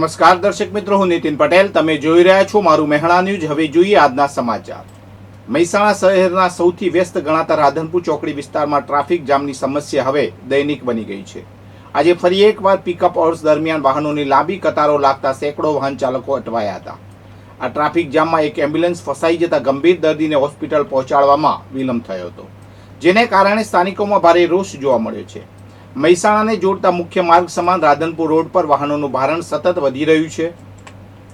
નમસ્કાર દર્શક મિત્રો, હું નીતિન પટેલ. તમે જોઈ રહ્યા છો મારું મહેણા ન્યૂઝ. હવે જોઈએ આજના સમાચાર. મહેસાણા શહેરના સૌથી વ્યસ્ત ગણાતા રાધનપુર ચોકડી વિસ્તારમાં ટ્રાફિક જામની સમસ્યા હવે દૈનિક બની ગઈ છે. આજે ફરી એકવાર પિકઅપ અવર્સ દરમિયાન વાહનોની લાંબી કતારો લાગતા સેંકડો વાહન ચાલકો અટવાયા હતા. આ ટ્રાફિક જામમાં એક એમ્બ્યુલન્સ ફસાઈ જતા ગંભીર દર્દીને હોસ્પિટલ પહોંચાડવામાં વિલંબ થયો હતો, જેને કારણે સ્થાનિકોમાં ભારે રોષ જોવા મળ્યો છે. મહેસાણાને જોડતા મુખ્ય માર્ગ સમાન રાધનપુર રોડ પર વાહનોનું ભારણ સતત વધી રહ્યું છે.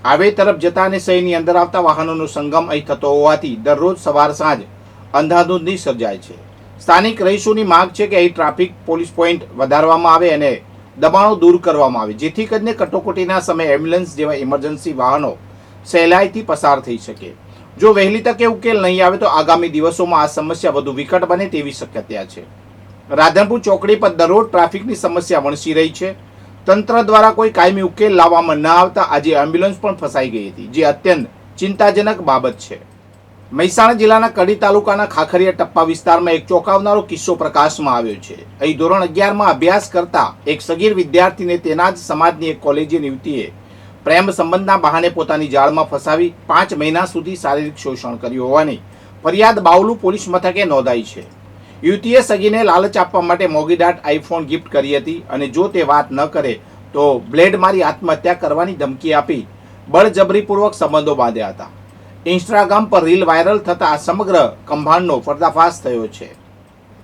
હાઈવે તરફ જતા અને શહેરની અંદર આવતા વાહનોનો સંગમ અહીં થતો હોવાથી દરરોજ સવાર સાંજ અંધાધૂંધી સર્જાય છે. સ્થાનિક રહીશોની માંગ છે કે અહીં ટ્રાફિક પોલીસ પોઈન્ટ વધારવામાં આવે અને દબાણો દૂર કરવામાં આવે, જેથી કરીને કટોકટીના સમયે એમ્બ્યુલન્સ જેવા ઇમરજન્સી વાહનો સહેલાઈથી પસાર થઈ શકે. જો વહેલી તકે ઉકેલ નહીં આવે તો આગામી દિવસોમાં આ સમસ્યા વધુ વિકટ બને તેવી શક્યતા છે. રાધનપુર ચોકડી પર દરરોજ ટ્રાફિકની સમસ્યા વણસી રહી છે. તંત્ર દ્વારા કોઈ કાયમી ઉકેલ લાવવામાં ન આવતા આજે એમ્બ્યુલન્સ પણ ફસાઈ ગઈ હતી, જે અત્યંત ચિંતાજનક બાબત છે. મહેસાણા જિલ્લાના કડી તાલુકાના ખાખરીયા ટપ્પા વિસ્તારમાં એક ચોંકાવનારો કિસ્સો પ્રકાશમાં આવ્યો છે. અહીં ધોરણ 11માં અભ્યાસ કરતા એક સગીર વિદ્યાર્થીને તેના જ સમાજની એક કોલેજિયન યુવતીએ પ્રેમ સંબંધના બહાને પોતાની જાળમાં ફસાવી 5 મહિના સુધી શારીરિક શોષણ કર્યું હોવાની ફરિયાદ બાવલુ પોલીસ મથકે નોંધાઈ છે. યુવતીએ સગીને લાલચ આપવા માટે મોંઘીદાટ આઈફોન ગિફ્ટ કરી હતી અને જો તે વાત ન કરે તો બ્લેડ મારી આત્મહત્યા કરવાની ધમકી આપી બળજબરીપૂર્વક સંબંધો બાંધ્યા હતા. ઇન્સ્ટાગ્રામ પર રીલ વાયરલ થતા આ સમગ્ર કૌભાંડનો પર્દાફાશ થયો છે.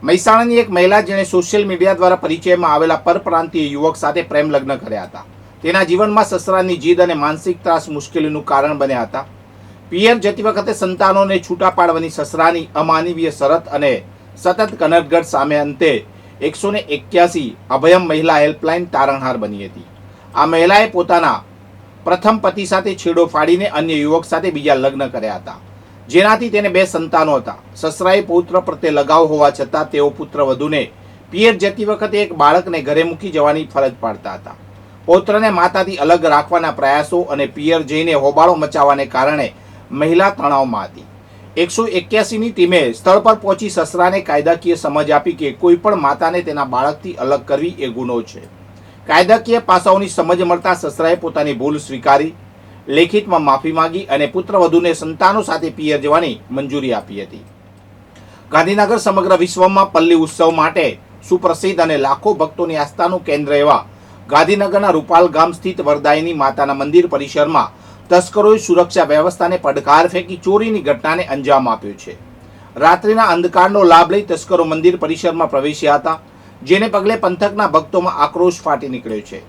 મહેસાણાની એક મહિલા જેણે સોશિયલ મીડિયા દ્વારા પરિચયમાં આવેલા પરપ્રાંતીય યુવક સાથે પ્રેમ લગ્ન કર્યા હતા, તેના જીવનમાં સસરાની જીદ અને માનસિક ત્રાસ મુશ્કેલીનું કારણ બન્યા હતા. પિયર જતી વખતે સંતાનોને છૂટા પાડવાની સસરાની અમાનવીય શરત અને સતત કનટગઢ સામે અંતે 181 અભયમ મહિલા હેલ્પલાઇન તારણહાર બની હતી. આ મહિલાએ પોતાના પ્રથમ પતિ સાથે છેડો ફાડીને અન્ય યુવક સાથે બીજા લગ્ન કર્યા હતા, જેનાથી તેને 2 સંતાનો હતા. સસરાએ પુત્ર પ્રત્યે લગાવ હોવા છતાં તેઓ પુત્ર વધુને પિયર જતી વખતે એક બાળકને ઘરે મૂકી જવાની ફરજ પાડતા હતા. પૌત્રને માતાથી અલગ રાખવાના પ્રયાસો અને પિયર જઈને હોબાળો મચાવવાને કારણે મહિલા તણાવમાં હતી. 181ની ટીમે સ્થળ પર પહોંચી સસરાને કાયદાકીય સમજ આપી કે કોઈ પણ માતાને તેના બાળકથી અલગ કરવી એ ગુનો છે. કાયદાકીય પાસાઓની સમજ મળતા સસરાએ પોતાની ભૂલ સ્વીકારી, લેખિતમાં માફી માંગી અને પુત્રવધૂને સંતાનો સાથે પિયર જવાની મંજૂરી આપી હતી. ગાંધીનગર સમગ્ર વિશ્વમાં પલ્લી ઉત્સવ માટે સુપ્રસિદ્ધ અને લાખો ભક્તોની આસ્થાનું કેન્દ્ર એવા ગાંધીનગરના રૂપાલ ગામ સ્થિત વરદાયની માતાના મંદિર પરિસરમાં તસ્કરોએ સુરક્ષા વ્યવસ્થાને પડકાર ફેંકી ચોરીની ઘટનાને અંજામ આપ્યો છે. રાત્રિના અંધકારનો લાભ લઈ તસ્કરો મંદિર પરિસરમાં પ્રવેશ્યા હતા, જેને પગલે પંથકના ભક્તોમાં આક્રોશ ફાટી નીકળ્યો છે.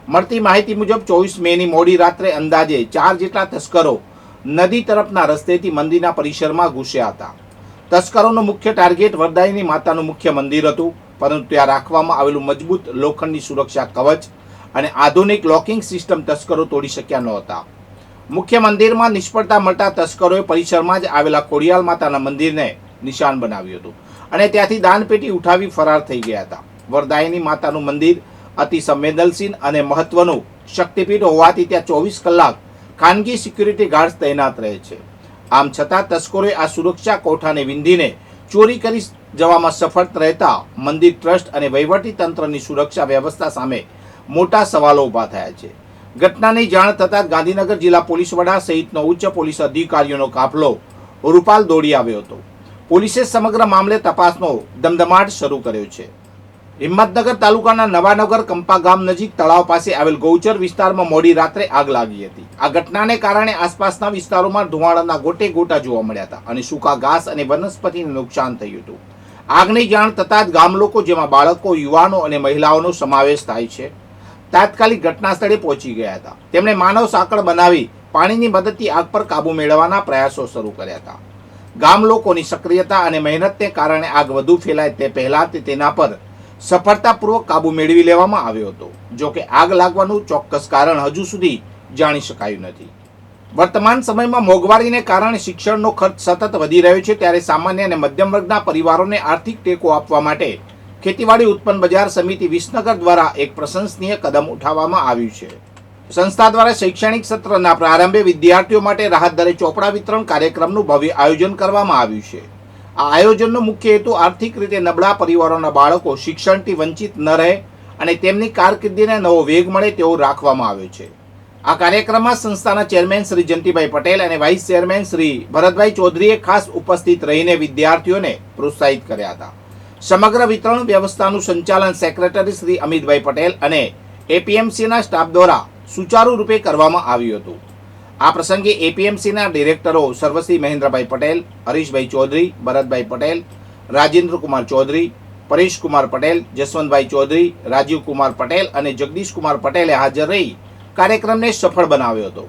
મળતી માહિતી મુજબ 24 મેની મોડી રાત્રે અંદાજે 4 જેટલા તસ્કરો નદી તરફના રસ્તેથી મંદિરના પરિસરમાં ઘૂસ્યા હતા. તસ્કરોનો મુખ્ય ટાર્ગેટ વરદાયની માતાનું મુખ્ય મંદિર હતું, પરંતુ ત્યાં રાખવામાં આવેલું મજબૂત લોખંડની સુરક્ષા કવચ અને આધુનિક લોકિંગ સિસ્ટમ તસ્કરો તોડી શક્યા નહોતા. મુખ્ય મંદિરમાં નિષ્ફળતા મળતા તસ્કરોએ પરિસરમાં જ આવેલા ખોડિયાલ માતાના મંદિરને નિશાન બનાવ્યું હતું અને ત્યાંથી દાનપેટી ઉઠાવી ફરાર થઈ ગયા હતા. વરદાયની માતાનું મંદિર અતિ સંવેદનશીલ અને મહત્વનું શક્તિપીઠ હોવાથી ત્યાં 24 કલાક ખાનગી સિક્યુરિટી ગાર્ડ્સ તૈનાત રહે છે. આમ છતાં તસ્કરોએ આ સુરક્ષા કોઠાને વિંધીને ચોરી કરી જવામાં સફળ રહેતા મંદિર ટ્રસ્ટ અને વહીવટી તંત્રની સુરક્ષા વ્યવસ્થા સામે મોટા સવાલો ઊભા થયા છે. ઘટનાની જાણ થતાં ગાંધીનગર જિલ્લા પોલીસ વડા સહિતનો ઉચ્ચ પોલીસ અધિકારીઓનો કાફલો રૂપાલ દોડી આવ્યો હતો. પોલીસે સમગ્ર મામલે તપાસનો ધમધમાટ શરૂ કર્યો છે. હિંમતનગર તાલુકાના નવાનગર કંપા ગામ નજીક તળાવ પાસે આવેલ ગૌચર વિસ્તારમાં મોડી રાત્રે આગ લાગી હતી. આ ઘટનાને કારણે આસપાસના વિસ્તારોમાં ધુમાડાના ગોટે ગોટા જોવા મળ્યા હતા અને સૂકા ઘાસ અને વનસ્પતિને નુકસાન થયું હતું. આગની જાણ થતાં જ ગામ લોકો, જેમાં બાળકો, યુવાનો અને મહિલાઓનો સમાવેશ થાય છે, તાત્કાલિક ઘટના સ્થળે પહોંચી ગયા હતા. તેમણે માનવ સાંકળ બનાવી પાણીની મદદથી આગ પર કાબુ મેળવવાના પ્રયાસો શરૂ કર્યા હતા. ગામ લોકોની સક્રિયતા અને મહેનતને કારણે આગ વધુ ફેલાય તે પહેલા તેના પર સફળતાપૂર્વક કાબુ મેળવી લેવામાં આવ્યો હતો. જો કે આગ લાગવાનું ચોક્કસ કારણ હજુ સુધી જાણી શકાયું નથી. વર્તમાન સમયમાં મોંઘવારીને કારણે શિક્ષણનો ખર્ચ સતત વધી રહ્યો છે, ત્યારે સામાન્ય અને મધ્યમ વર્ગના પરિવારોને આર્થિક ટેકો આપવા માટે ખેતીવાડી ઉત્પન્ન બજાર સમિતિ વિસનગર દ્વારા એક પ્રશંસનીય કદમ ઉઠાવવામાં આવ્યું છે. સંસ્થા દ્વારા શૈક્ષણિક સત્રના પ્રારંભે વિદ્યાર્થીઓ માટે રાહત દરે ચોપડા વિતરણ કાર્યક્રમનું ભવ્ય આયોજન કરવામાં આવ્યું છે. આ આયોજનનો મુખ્ય હેતુ આર્થિક રીતે નબળા પરિવારોના બાળકો શિક્ષણથી વંચિત ન રહે અને તેમની કારકિર્દીને નવો વેગ મળે તેવો રાખવામાં આવ્યો છે. આ કાર્યક્રમમાં સંસ્થાના ચેરમેન શ્રી જંતીભાઈ પટેલ અને વાઇસ ચેરમેન શ્રી ભરતભાઈ ચૌધરીએ ખાસ ઉપસ્થિત રહીને વિદ્યાર્થીઓને પ્રોત્સાહિત કર્યા હતા. સમગ્ર વિતરણ વ્યવસ્થાનું સંચાલન સેક્રેટરી શ્રી અમિતભાઈ પટેલ અને એપીએમસીના સ્ટાફ દ્વારા સુચારુ રૂપે કરવામાં આવ્યું હતું. આ પ્રસંગે એપીએમસીના ડિરેક્ટરો સર્વશ્રી મહેન્દ્રભાઈ પટેલ, હરીશભાઈ ચૌધરી, ભરતભાઈ પટેલ, રાજેન્દ્ર કુમાર ચૌધરી, પરેશ કુમાર પટેલ, જસવંતભાઈ ચૌધરી, રાજીવ કુમાર પટેલ અને જગદીશ કુમાર પટેલે હાજર રહી કાર્યક્રમને સફળ બનાવ્યો હતો.